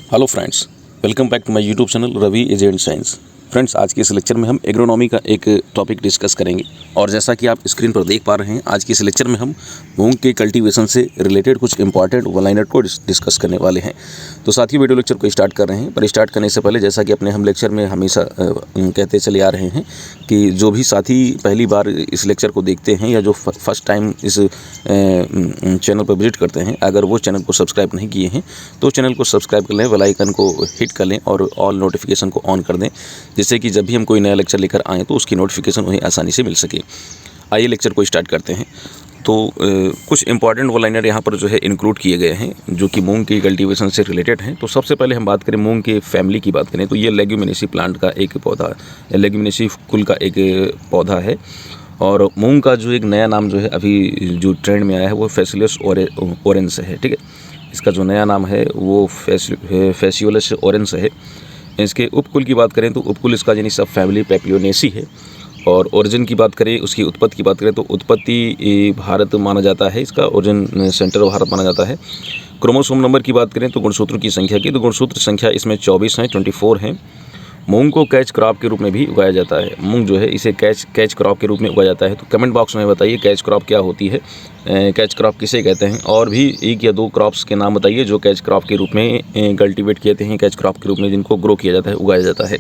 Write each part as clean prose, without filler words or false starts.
Hello friends, welcome back to my YouTube channel Ravi is and science. Friends, आज के इस lecture में हम एग्रोनॉमी का एक टॉपिक डिस्कस करेंगे और जैसा कि आप स्क्रीन पर देख पा रहे हैं, आज के इस लेक्चर में हम मूंग के कल्टीवेशन से रिलेटेड कुछ इंपॉर्टेंट वन लाइनर को डिस्कस करने वाले हैं। तो साथ ही वीडियो लेक्चर को स्टार्ट कर रहे हैं, पर स्टार्ट करने से पहले जैसा कि अपने हम लेक्चर में हमेशा कहते चले आ रहे हैं कि जो भी साथी पहली बार इस लेक्चर को देखते हैं या जो फर्स्ट टाइम इस चैनल पर विजिट करते हैं, अगर वो चैनल को सब्सक्राइब नहीं किए हैं तो चैनल को सब्सक्राइब कर लें, बेल आइकन को हिट कर लें और ऑल नोटिफिकेशन को ऑन कर दें, जिससे कि जब भी हम कोई नया लेक्चर लेकर आएँ तो उसकी नोटिफिकेशन उन्हें आसानी से मिल सके। आइए लेक्चर को स्टार्ट करते हैं। तो कुछ इंपॉर्टेंट वन लाइनर यहाँ पर जो है इंक्लूड किए गए हैं जो कि मूंग की कल्टीवेशन से रिलेटेड हैं। तो सबसे पहले हम बात करें मूंग के फैमिली की बात करें तो ये लेग्यूमिनेसी प्लांट का एक पौधा, लेग्यूमिनेसी कुल का एक पौधा है। और मूंग का जो एक नया नाम जो है अभी जो ट्रेंड में आया है वो फेसियोलस ओरेंस है। ठीक है, इसका जो नया नाम है वो फेसियोलस ओरेंस है। इसके उपकुल की बात करें तो उपकुल इसका यानी सब फैमिली पेपियोनेसी है। और ओरिजिन की बात करें, उसकी उत्पत्ति की बात करें तो उत्पत्ति भारत माना जाता है, इसका ओरिजिन सेंटर भारत माना जाता है। क्रोमोसोम नंबर की बात करें तो गुणसूत्र की संख्या की, तो गुणसूत्र संख्या इसमें 24 हैं, 24 हैं। मूंग को कैच क्रॉप के रूप में भी उगाया जाता है। मूंग जो है इसे कैच क्रॉप के रूप में उगाया जाता है। तो कमेंट बॉक्स में बताइए कैच क्रॉप क्या होती है, कैच क्रॉप किसे कहते हैं, और भी एक या दो क्रॉप्स के नाम बताइए जो कैच क्रॉप के रूप में कल्टीवेट किए हैं, कैच क्रॉप के रूप में जिनको ग्रो किया जाता है, उगाया जाता है।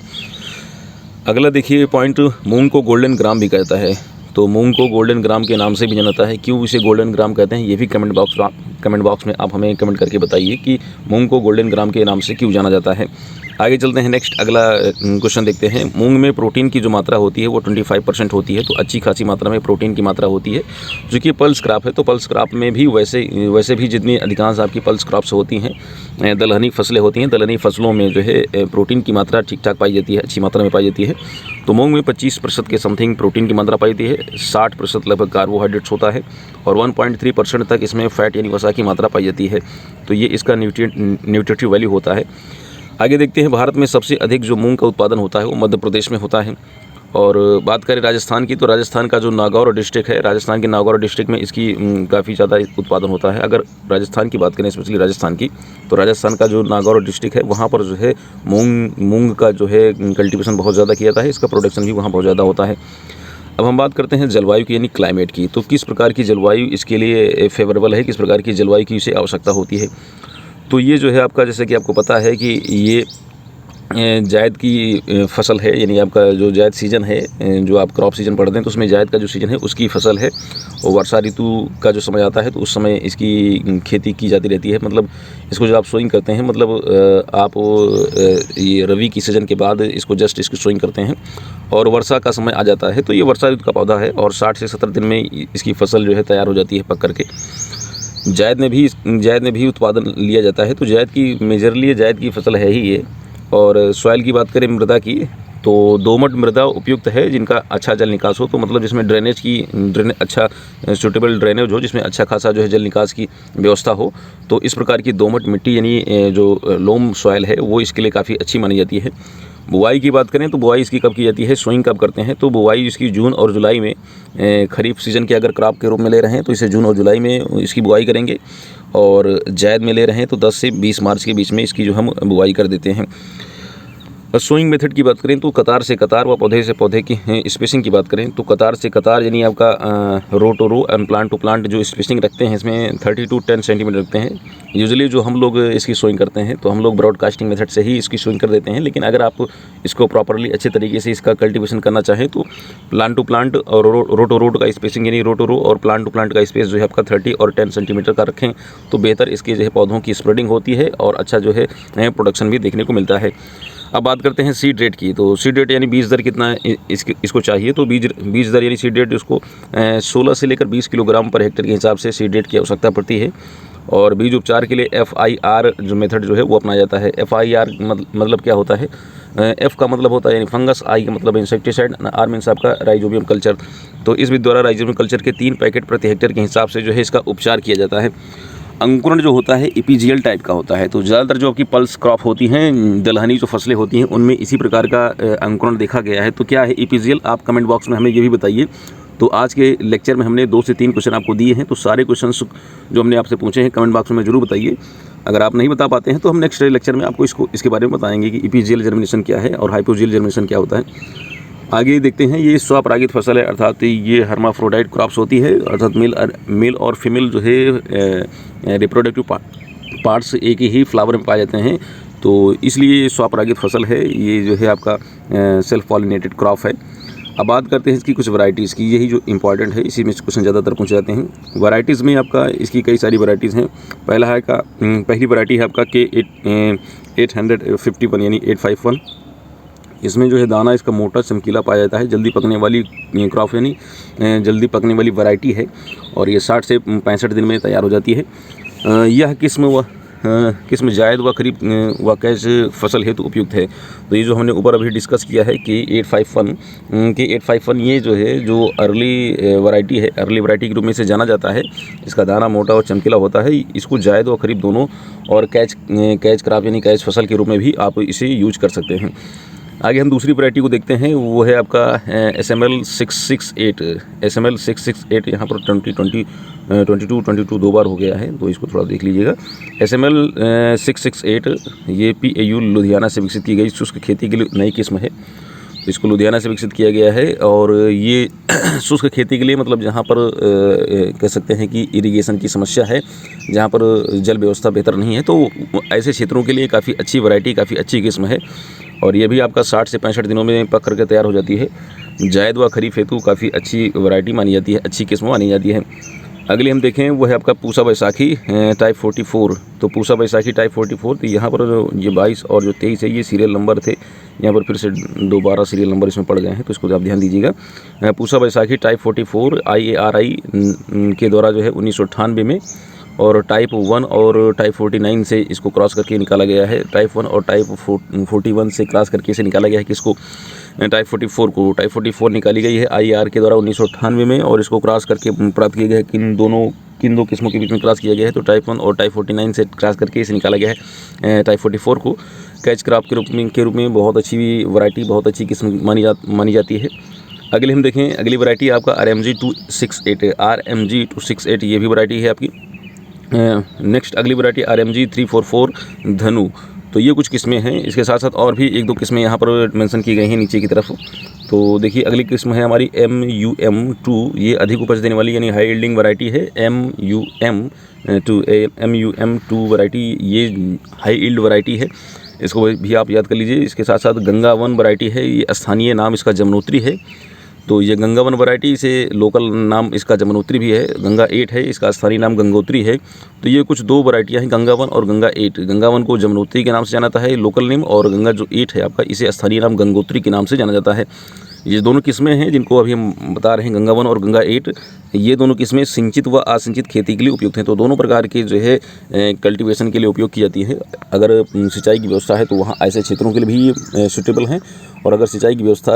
अगला देखिए पॉइंट, मूंग को गोल्डन ग्राम भी कहता है। तो मूंग को गोल्डन ग्राम के नाम से भी जाना जाता है। क्यों इसे गोल्डन ग्राम कहते हैं ये भी कमेंट बॉक्स में आप हमें कमेंट करके बताइए कि मूंग को गोल्डन ग्राम के नाम से क्यों जाना जाता है। आगे चलते हैं, नेक्स्ट अगला क्वेश्चन देखते हैं। मूंग में प्रोटीन की जो मात्रा होती है वो 25% होती है, तो अच्छी खासी मात्रा में प्रोटीन की मात्रा होती है। जो कि पल्स क्रॉप है, तो पल्स क्रॉप में भी वैसे भी जितनी अधिकांश आपकी पल्स क्रॉप्स होती हैं, दलहनी फसलें होती हैं, दलहनी फसलों में जो है प्रोटीन की मात्रा ठीक ठाक पाई जाती है, अच्छी मात्रा में पाई जाती है। तो मूंग में 25% के समथिंग प्रोटीन की मात्रा पाई जाती है, 60% लगभग कार्बोहाइड्रेट्स होता है और 1.3% तक इसमें फैट यानी वसा की मात्रा पाई जाती है। तो ये इसका न्यूट्रिटिव वैल्यू होता है। आगे देखते हैं, भारत में सबसे अधिक जो मूंग का उत्पादन होता है वो मध्य प्रदेश में होता है। और बात करें राजस्थान की, तो राजस्थान का जो नागौर डिस्ट्रिक्ट है, राजस्थान के नागौर डिस्ट्रिक्ट में इसकी काफ़ी ज़्यादा उत्पादन होता है। अगर राजस्थान की बात करें, स्पेशली राजस्थान की, तो राजस्थान का जो नागौर डिस्ट्रिक्ट है वहाँ पर जो है मूंग का जो है कल्टीवेशन बहुत ज़्यादा किया जाता है, इसका प्रोडक्शन भी वहाँ बहुत ज़्यादा होता है। अब हम बात करते हैं जलवायु की यानी क्लाइमेट की। तो किस प्रकार की जलवायु इसके लिए फेवरेबल है, किस प्रकार की जलवायु की इसे आवश्यकता होती है। तो ये जो है आपका, जैसे कि आपको पता है कि ये जायद की फसल है, यानी आपका जो जायद सीज़न है, जो आप क्रॉप सीज़न पढ़ते हैं तो उसमें जायद का जो सीज़न है उसकी फसल है। और वर्षा ऋतु का जो समय आता है तो उस समय इसकी खेती की जाती रहती है। मतलब इसको जब आप सोइंग करते हैं, मतलब आप ये रबी की सीज़न के बाद इसकी सोइंग करते हैं और वर्षा का समय आ जाता है तो ये वर्षा ऋतु का पौधा है और 60 से 70 दिन में इसकी फसल जो है तैयार हो जाती है पक करके। जायद में भी उत्पादन लिया जाता है। तो जायद की मेजरली जायद की फसल है ही ये। और सॉइल की बात करें, मृदा की, तो दोमट मृदा उपयुक्त है जिनका अच्छा जल निकास हो। तो मतलब जिसमें ड्रेनेज अच्छा सूटेबल ड्रेनेज हो, जिसमें अच्छा खासा जो है जल निकास की व्यवस्था हो। तो इस प्रकार की दोमट मिट्टी यानी जो लोम सॉइल है वो इसके लिए काफ़ी अच्छी मानी जाती है। बुआई की बात करें तो बुआई इसकी कब की जाती है, सोइंग कब करते हैं, तो बुआई इसकी जून और जुलाई में, खरीफ सीज़न के अगर क्रॉप के रूप में ले रहे हैं तो इसे जून और जुलाई में इसकी बुआई करेंगे। और जायद में ले रहे हैं तो 10 से 20 मार्च के बीच में इसकी जो हम बुआई कर देते हैं। सोइंग मेथड की बात करें तो कतार से कतार व पौधे से पौधे की स्पेसिंग की बात करें तो कतार से कतार यानी आपका row to row and plant to plant जो स्पेसिंग रखते हैं इसमें 30 to 10 सेंटीमीटर रखते हैं। यूजुअली जो हम लोग इसकी सोइंग करते हैं तो हम लोग ब्रॉडकास्टिंग मेथड से ही इसकी सोइंग कर देते हैं, लेकिन अगर आप इसको प्रॉपरली अच्छे तरीके से इसका कल्टीवेशन करना चाहें तो प्लांट टू प्लांट और रो टू रो का स्पेसिंग यानी रो टू रो और प्लांट टू प्लांट का स्पेस जो है आपका 30 और 10 सेंटीमीटर का रखें तो बेहतर इसके जो है पौधों की स्प्रेडिंग होती है और अच्छा जो है प्रोडक्शन भी देखने को मिलता है। अब बात करते हैं सीड रेट की। तो सीड रेट यानी बीज दर कितना इसको चाहिए, तो बीज दर यानी सीड रेट उसको 16 से लेकर 20 किलोग्राम पर हेक्टेयर के हिसाब से सीड रेट की आवश्यकता पड़ती है। और बीज उपचार के लिए FIR जो मेथड जो है वो अपनाया जाता है। FIR मतलब क्या होता है, F का मतलब होता है यानी फंगस, I का मतलब इंसेक्टिसाइड, R मीन्स आपका राइजोबियम कल्चर। तो इस विधि द्वारा राइजोबियम कल्चर के 3 पैकेट प्रति हेक्टेयर के हिसाब से जो है इसका उपचार किया जाता है। अंकुरण जो होता है इपीजियल टाइप का होता है। तो ज़्यादातर जो आपकी पल्स क्रॉप होती हैं, दलहनी जो फसलें होती हैं, उनमें इसी प्रकार का अंकुरण देखा गया है। तो क्या है इपीजियल, आप कमेंट बॉक्स में हमें ये भी बताइए। तो आज के लेक्चर में हमने 2 से 3 क्वेश्चन आपको दिए हैं, तो सारे क्वेश्चंस जो हमने आपसे पूछे हैं कमेंट बॉक्स में ज़रूर बताइए। अगर आप नहीं बता पाते हैं तो हम नेक्स्ट लेक्चर में आपको इसके बारे में बताएंगे कि इपीजियल जर्मिनेशन क्या है और हाइपोजियल जर्मिनेशन क्या होता है। आगे देखते हैं, ये स्वपरागित फसल है, अर्थात ये हर्माफ्रोडाइट क्रॉप्स होती है, अर्थात मेल और फीमेल जो है रिप्रोडक्टिव पार्ट्स एक ही फ्लावर में पाए जाते हैं, तो इसलिए ये स्वपरागित फसल है। ये जो है आपका सेल्फ पॉलिनेटेड क्रॉप है। अब बात करते हैं इसकी कुछ वैरायटीज़ की, यही जो इंपॉर्टेंट है, इसी में क्वेश्चन ज़्यादातर पूछे जाते हैं। वैरायटीज़ में आपका इसकी कई सारी वैरायटीज़ हैं। पहली वैरायटी है आपका K851 यानी 851। इसमें जो है दाना इसका मोटा चमकीला पाया जाता है, जल्दी पकने वाली क्रॉप यानी जल्दी पकने वाली वैरायटी है, और ये 60 से 65 दिन में तैयार हो जाती है। यह किस्म जायद व खरीफ व कैच फसल हेतु उपयुक्त है। तो ये जो हमने ऊपर अभी डिस्कस किया है कि 851 ये जो है जो अर्ली वैरायटी के रूप में से जाना जाता है। इसका दाना मोटा और चमकीला होता है। इसको जायद व खरीफ दोनों और कैच क्रॉप यानी कैच फसल के रूप में भी आप इसे यूज कर सकते हैं। आगे हम दूसरी वैरायटी को देखते हैं, वो है आपका SML 668। यहाँ पर 22 दो बार हो गया है, तो इसको थोड़ा देख लीजिएगा। SML 668 ये PAU लुधियाना से विकसित की गई शुष्क खेती के लिए नई किस्म है। तो इसको लुधियाना से विकसित किया गया है, और ये शुष्क खेती के लिए मतलब जहाँ पर कह सकते हैं कि इरिगेशन की समस्या है, जहाँ पर जल व्यवस्था बेहतर नहीं है, तो ऐसे क्षेत्रों के लिए काफ़ी अच्छी वैरायटी, काफ़ी अच्छी किस्म है। और ये भी आपका 60 से 65 दिनों में पक करके तैयार हो जाती है। जायद व खरीफ हेतु काफ़ी अच्छी वैरायटी मानी जाती है, अच्छी किस्म मानी जाती है। अगली हम देखें वो है आपका पूसा बैसाखी टाइप 44। तो पूसा बैसाखी टाइप 44, तो यहाँ पर ये 22 और जो 23 है ये सीरियल नंबर थे, यहाँ पर फिर से दोबारा सीरियल नंबर इसमें पड़ गए हैं, तो इसको आप ध्यान दीजिएगा। पूसा बैसाखी टाइप 44 IARI के द्वारा जो है 1998 में, और टाइप 1 और टाइप 49 से इसको क्रॉस करके निकाला गया है। टाइप 1 और टाइप 41 से क्रॉस करके इसे निकाला गया है, किसको, टाइप 44 को। टाइप 44 निकाली गई है IAR के द्वारा 1998 में, और इसको क्रॉस करके प्राप्त किया गया है। किन दो किस्मों के बीच में क्रॉस किया गया है, तो टाइप 1 और टाइप 49 से क्रॉस करके इसे निकाला गया है टाइप 44 को। कैच क्रॉप के रूप में बहुत अच्छी वैरायटी, बहुत अच्छी किस्म मानी जाती है। अगले हम देखें, अगली वैरायटी आपका RMG 268 ये भी वैरायटी है आपकी। नेक्स्ट अगली वैरायटी RMG 344 धनु। तो ये कुछ किस्में हैं, इसके साथ साथ और भी 1-2 किस्में यहाँ पर मेंशन की गई हैं नीचे की तरफ। तो देखिए अगली किस्म है हमारी MUM2। ये अधिक उपज देने वाली यानी हाई यील्डिंग वैरायटी है। MUM2 वैरायटी ये हाई यील्ड वैरायटी है, इसको भी आप याद कर लीजिए। इसके साथ साथ गंगा 1 वैरायटी है, ये स्थानीय नाम इसका जमुनोत्री है। तो ये गंगा 1 वैरायटी से लोकल नाम इसका जमुनोत्री भी है। गंगा 8 है, इसका स्थानीय नाम गंगोत्री है। तो ये कुछ 2 वैरायटियाँ हैं, गंगा 1 और गंगा 8। गंगा 1 को जमुनोत्री के नाम से जाना जाता है लोकल नेम, और गंगा जो 8 है आपका, इसे स्थानीय नाम गंगोत्री के नाम से जाना जाता है। ये दोनों किस्में हैं जिनको अभी हम बता रहे हैं, गंगा 1 और गंगा 8। ये दोनों किस्में सिंचित व असिंचित खेती के लिए उपयुक्त हैं। तो दोनों प्रकार के जो है कल्टीवेशन के लिए उपयोग की जाती है। अगर सिंचाई की व्यवस्था है तो वहाँ ऐसे क्षेत्रों के लिए भी सूटेबल हैं, और अगर सिंचाई की व्यवस्था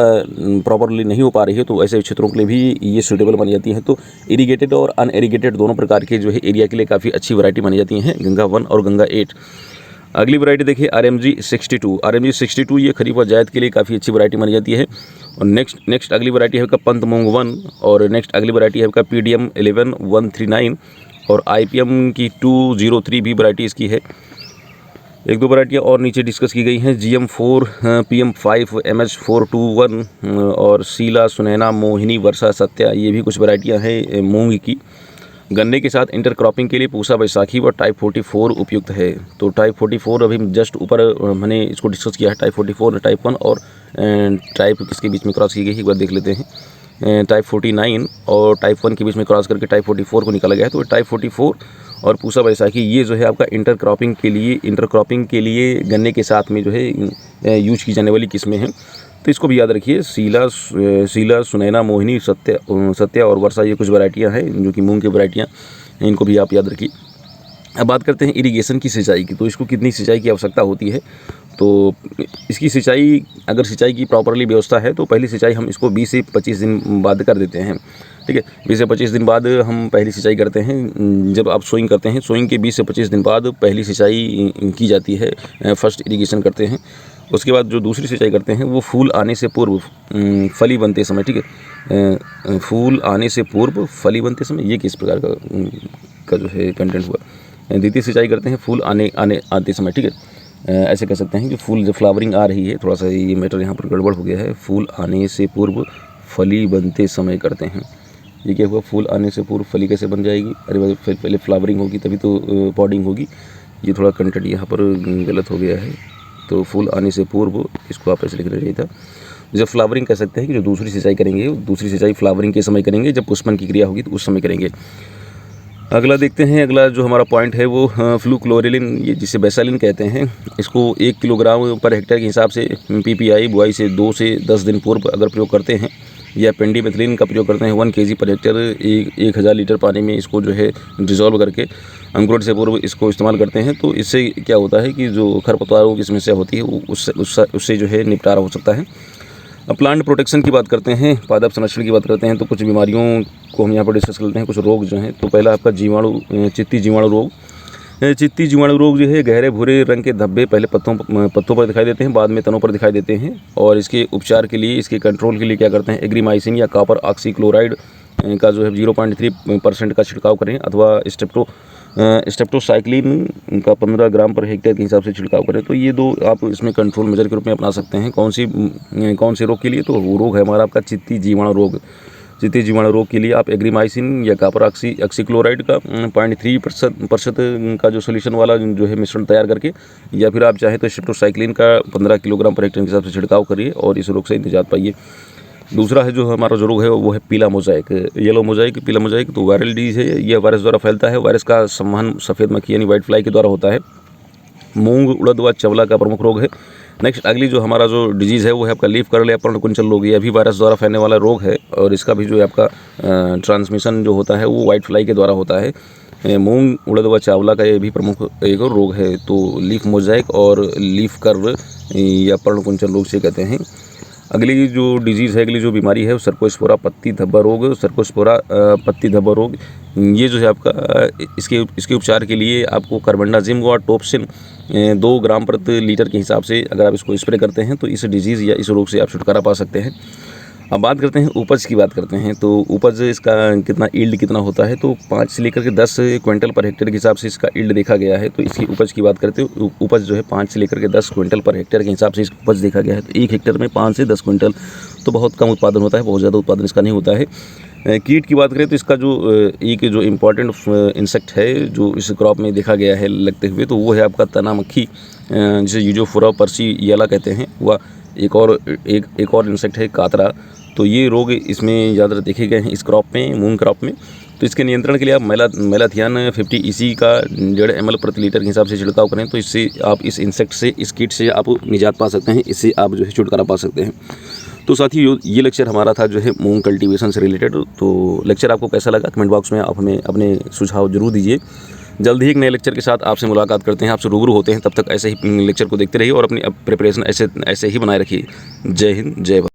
प्रॉपरली नहीं हो पा रही है तो ऐसे क्षेत्रों के लिए भी ये सूटेबल मानी जाती है। तो इरीगेटेड और अनइरीगेटेड दोनों प्रकार के जो है एरिया के लिए काफ़ी अच्छी वैरायटी मानी जाती हैं, गंगा 1 और गंगा 8। अगली वैरायटी देखिए RMG 62। ये खरीफ और जायद के लिए काफ़ी अच्छी वैरायटी मानी जाती है। और नेक्स्ट अगली वैरायटी है आपका पंत मूंग 1, और नेक्स्ट अगली वैरायटी है आपका PDM 11139, और IPM की 203 भी वैरायटी इसकी है। 1-2 वैरायटियाँ और नीचे डिस्कस की गई हैं, GM4 PM5 MH421 और शीला, सुनैना, मोहिनी, वर्षा, सत्या, ये भी कुछ वैरायटियाँ हैं मूंग की। गन्ने के साथ इंटरक्रॉपिंग के लिए पूसा बैसाखी व टाइप 44 उपयुक्त है। तो टाइप 44 अभी जस्ट ऊपर मैंने इसको डिस्कस किया है, टाइप 44, टाइप 1 और टाइप किसके बीच में क्रॉस की गई है एक बार देख लेते हैं। टाइप 49 और टाइप 1 के बीच में क्रॉस करके टाइप 44 को निकाला गया है। तो टाइप 44 और पूसा बैसाखी ये जो है आपका इंटरक्रॉपिंग के लिए गन्ने के साथ में जो है यूज की जाने वाली किस्में हैं। तो इसको भी याद रखिए, शीला, सुनैना, मोहिनी, सत्या और वर्षा, ये कुछ वैरायटियाँ हैं जो कि मूंग की वैरायटियाँ, इनको भी आप याद रखिए। अब बात करते हैं इरिगेशन की सिंचाई की। तो इसको कितनी सिंचाई की आवश्यकता होती है, तो इसकी सिंचाई, अगर सिंचाई की प्रॉपरली व्यवस्था है तो पहली सिंचाई हम इसको 20 से 25 दिन बाद कर देते हैं। ठीक है, 20 से 25 दिन बाद हम पहली सिंचाई करते हैं। जब आप सोइंग करते हैं, सोइंग के 20 से 25 दिन बाद पहली सिंचाई की जाती है, फर्स्ट इरिगेशन करते हैं। उसके बाद जो दूसरी सिंचाई करते हैं वो फूल आने से पूर्व, फली बनते समय, ठीक है, फूल आने से पूर्व फली बनते समय, ये किस प्रकार का जो है कंटेंट हुआ। द्वितीय सिंचाई करते हैं फूल आते समय, ठीक है। ऐसे कह सकते हैं कि फूल जब फ्लावरिंग आ रही है, थोड़ा सा ये मैटर यहाँ पर गड़बड़ हो गया है, फूल आने से पूर्व फली बनते समय करते हैं। ये क्या हुआ, फूल आने से पूर्व फली कैसे बन जाएगी, अरे भाई पहले फ्लावरिंग होगी तभी तो पॉडिंग होगी। ये थोड़ा कंटेंट यहाँ पर गलत हो गया है, तो फूल आने से पूर्व इसको आप ऐसे लिखना चाहिए था। जब फ्लावरिंग कह सकते हैं कि जो दूसरी सिंचाई करेंगे, दूसरी सिंचाई फ्लावरिंग के समय करेंगे, जब पुष्पन की क्रिया होगी तो उस समय करेंगे। अगला देखते हैं, अगला जो हमारा पॉइंट है वो फ्लूक्लोरिलिन, ये जिसे बेसालिन कहते हैं, इसको 1 किलोग्राम पर हेक्टेयर के हिसाब से PPI बुआई से 2 से 10 दिन पूर्व अगर प्रयोग करते हैं, या पेंडीमेथिलीन का प्रयोग करते हैं 1 kg पर हेक्टेयर 1000 लीटर पानी में इसको जो है डिज़ोल्व करके अंकुरण से पूर्व इसको इस्तेमाल करते हैं, तो इससे क्या होता है कि जो खरपतवारों की समस्या होती है उससे जो है निपटारा हो सकता है। अब प्लांट प्रोटेक्शन की बात करते हैं, पादप संरक्षण की बात करते हैं, तो कुछ बीमारियों को हम यहाँ पर डिस्कस करते हैं, कुछ रोग जो हैं। तो पहला आपका चित्ती जीवाणु रोग। चित्ती जीवाणु रोग जो है गहरे भूरे रंग के धब्बे पहले पत्तों पर दिखाई देते हैं, बाद में तनों पर दिखाई देते हैं, और इसके उपचार के लिए, इसके कंट्रोल के लिए क्या करते हैं, एग्रीमाइसिन या कॉपर ऑक्सीक्लोराइड का जो है 0.3% का छिड़काव करें, अथवा स्टेप्टोसाइक्लिन का 15 ग्राम पर हेक्टेयर के हिसाब से छिड़काव करें। तो ये 2 आप इसमें कंट्रोल मेजर के रूप में अपना सकते हैं। कौन से रोग के लिए, तो वो रोग है हमारा आपका चित्ती जीवाणु रोग। चित्ती जीवाणु रोग के लिए आप एग्रीमाइसिन या कॉपर ऑक्सीक्लोराइड का 0.3% का जो सोल्यूशन वाला जो है मिश्रण तैयार करके, या फिर आप चाहें तो स्टेप्टोसाइक्लिन का 15 किलोग्राम पर हेक्टेयर के हिसाब से छिड़काव करिए और इस रोग से निजात पाइए। दूसरा है जो हमारा जो रोग है वो है पीला मोजाइक, येलो मोजाइक, पीला मोजाइक। तो वायरल डिजीज है, यह वायरस द्वारा फैलता है। वायरस का संवहन सफ़ेद मक्खी यानी वाइट फ्लाई के द्वारा होता है। मूंग, उड़द व चवला का प्रमुख रोग है। नेक्स्ट अगली जो हमारा जो डिजीज़ है वो है आपका लीफ कर्ल या पर्णकुंचल रोग। यह भी वायरस द्वारा फैलने वाला रोग है, और इसका भी जो है आपका ट्रांसमिशन जो होता है वो वाइट फ्लाई के द्वारा होता है। मूंग, उड़द व चावला का ये भी प्रमुख एक और रोग है। तो लीफ मोजाइक और लीफ कर्ल या पर्णकुंचल रोग से कहते हैं। अगली जो डिजीज़ है, अगली जो बीमारी है वो सर्कोस्पोरा पत्ती धब्बा रोग। सर्कोस्पोरा पत्ती धब्बा रोग, ये जो है आपका इसके उपचार के लिए आपको कार्बेंडाजिम व टोप्सिन 2 ग्राम प्रति लीटर के हिसाब से अगर आप इसको स्प्रे करते हैं तो इस डिजीज़ या इस रोग से आप छुटकारा पा सकते हैं। अब बात करते हैं उपज की बात करते हैं। तो उपज इसका कितना ईल्ड कितना होता है, तो 5 से लेकर के 10 क्विंटल पर हेक्टेयर के हिसाब से इसका ईल्ड देखा गया है। तो इसकी उपज की बात करते हैं, उपज जो है 5 से लेकर के 10 क्विंटल पर हेक्टेयर के हिसाब से इसका उपज देखा गया है। तो 1 हेक्टेयर में 5 से 10 क्विंटल तो बहुत कम उत्पादन होता है, बहुत ज़्यादा उत्पादन इसका नहीं होता है। कीट की बात करें तो इसका जो एक जो इम्पॉर्टेंट इंसेक्ट है जो इस क्रॉप में देखा गया है लगते हुए, तो वो है आपका तना मक्खी, जिसे यूजोफोरा पर्सियाला कहते हैं। वह एक और इंसेक्ट है कातरा। तो ये रोग इसमें ज़्यादा देखे गए हैं इस क्रॉप में, मूंग क्रॉप में। तो इसके नियंत्रण के लिए आप मेलाथियान 50 EC का 1.5 ml प्रति लीटर के हिसाब से छिड़काव करें, तो इससे आप इस इंसेक्ट से, इस कीट से आप निजात पा सकते हैं, इससे आप जो है छुटकारा पा सकते हैं। तो साथियों, ये लेक्चर हमारा था जो है मूंग कल्टीवेशन से रिलेटेड। तो लेक्चर आपको कैसा लगा कमेंट बॉक्स में आप हमें अपने सुझाव जरूर दीजिए। जल्द ही एक नए लेक्चर के साथ आपसे मुलाकात करते हैं, आपसे रूबरू होते हैं। तब तक ऐसे ही लेक्चर को देखते रहिए और अपनी प्रिपरेशन ऐसे ही बनाए रखिए। जय हिंद, जय भारत।